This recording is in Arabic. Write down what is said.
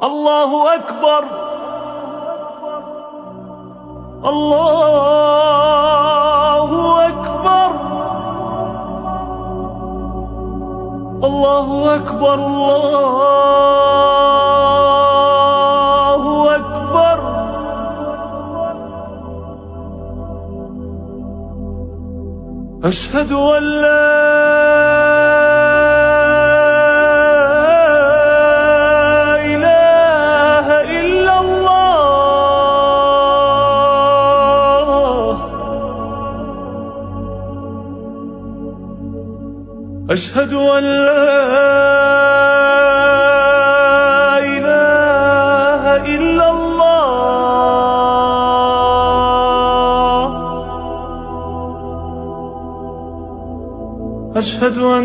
الله أكبر. الله أكبر. الله أكبر. الله أكبر. أشهد أن لا إله إلا الله. أشهد أن لا إله إلا الله. أشهد أن